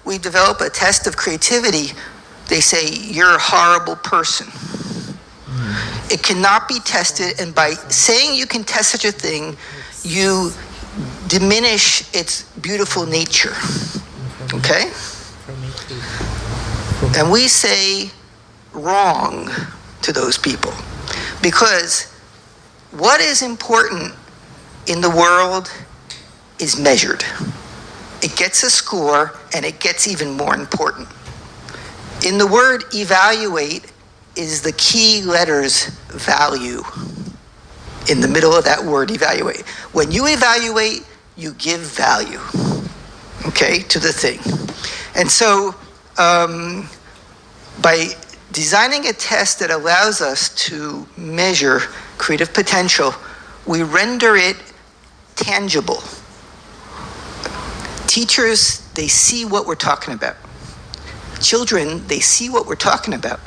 we develop a test of creativity, they say, you're a horrible person. It cannot be tested, and by saying you can test such a thing, you diminish its beautiful nature. Okay? And we say wrong to those people, because what is important in the world is measured. It gets a score, and it gets even more important. In the word evaluate is the key letters value in the middle of that word evaluate. When you evaluate, you give value, okay, to the thing. And so by designing a test that allows us to measure creative potential, we render it tangible. Teachers, they see what we're talking about. Children, they see what we're talking about.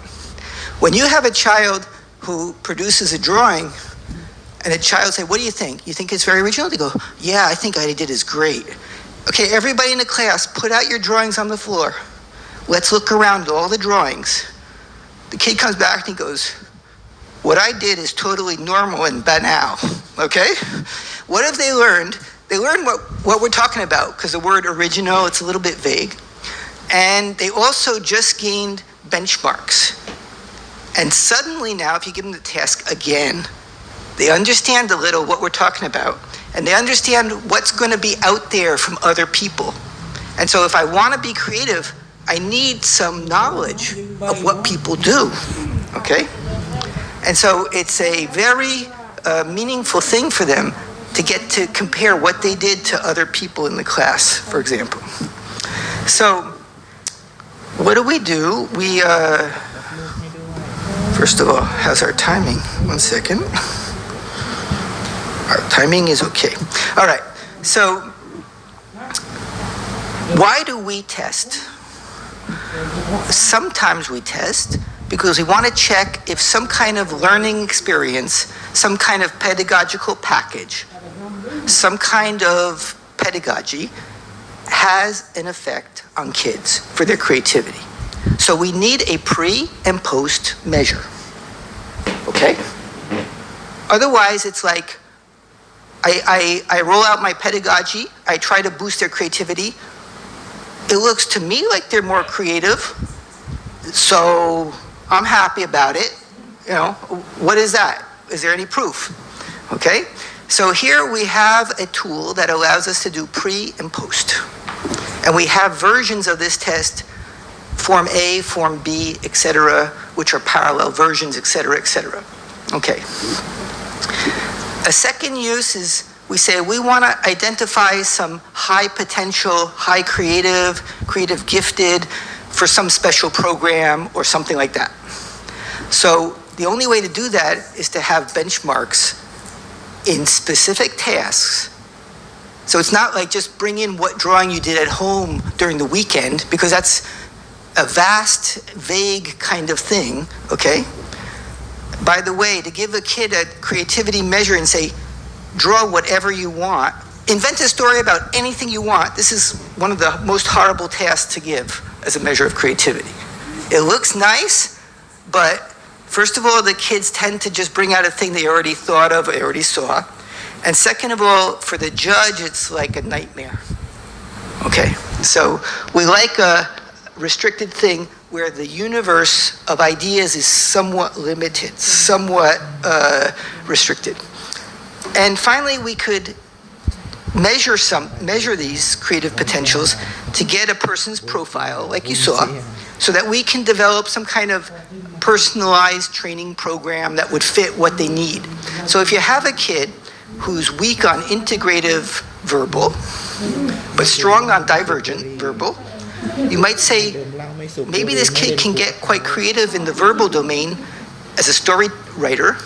When you have a child who produces a drawing, and a child say, what do you think? You think it's very original? They go, yeah, I think I did is great. Okay, everybody in the class, put out your drawings on the floor. Let's look around at all the drawings. The kid comes back and he goes, what I did is totally normal and banal, okay? What have they learned? They learned what we're talking about, because the word original, it's a little bit vague. And they also just gained benchmarks. And suddenly now, if you give them the task again, they understand a little what we're talking about. And they understand what's going to be out there from other people. And so if I want to be creative, I need some knowledge of what people do, okay? And so it's a very meaningful thing for them to get to compare what they did to other people in the class, for example. So what do? We, first of all, how's our timing? 1 second. Our timing is okay. All right, so why do we test? Sometimes we test because we want to check if some kind of learning experience, some kind of pedagogical package, some kind of pedagogy has an effect on kids for their creativity. So we need a pre and post measure, okay? Otherwise, it's like I roll out my pedagogy, I try to boost their creativity. It looks to me like they're more creative, so I'm happy about it. You know, what is that? Is there any proof? Okay? So here we have a tool that allows us to do pre and post. And we have versions of this test, Form A, Form B, etc., which are parallel versions, etc., etc. Okay. A second use is we say we want to identify some high potential, high creative gifted for some special program or something like that. So the only way to do that is to have benchmarks in specific tasks. So it's not like just bring in what drawing you did at home during the weekend, because that's a vast, vague kind of thing, okay? By the way, to give a kid a creativity measure and say, draw whatever you want, invent a story about anything you want, this is one of the most horrible tasks to give as a measure of creativity. It looks nice, but first of all, the kids tend to just bring out a thing they already thought of, they already saw. And second of all, for the judge, it's like a nightmare. Okay, so we like a restricted thing where the universe of ideas is somewhat limited, somewhat restricted. And finally, we could measure these creative potentials to get a person's profile, like you saw, so that we can develop some kind of personalized training program that would fit what they need. So if you have a kid who's weak on integrative verbal, but strong on divergent verbal, you might say, maybe this kid can get quite creative in the verbal domain as a story writer,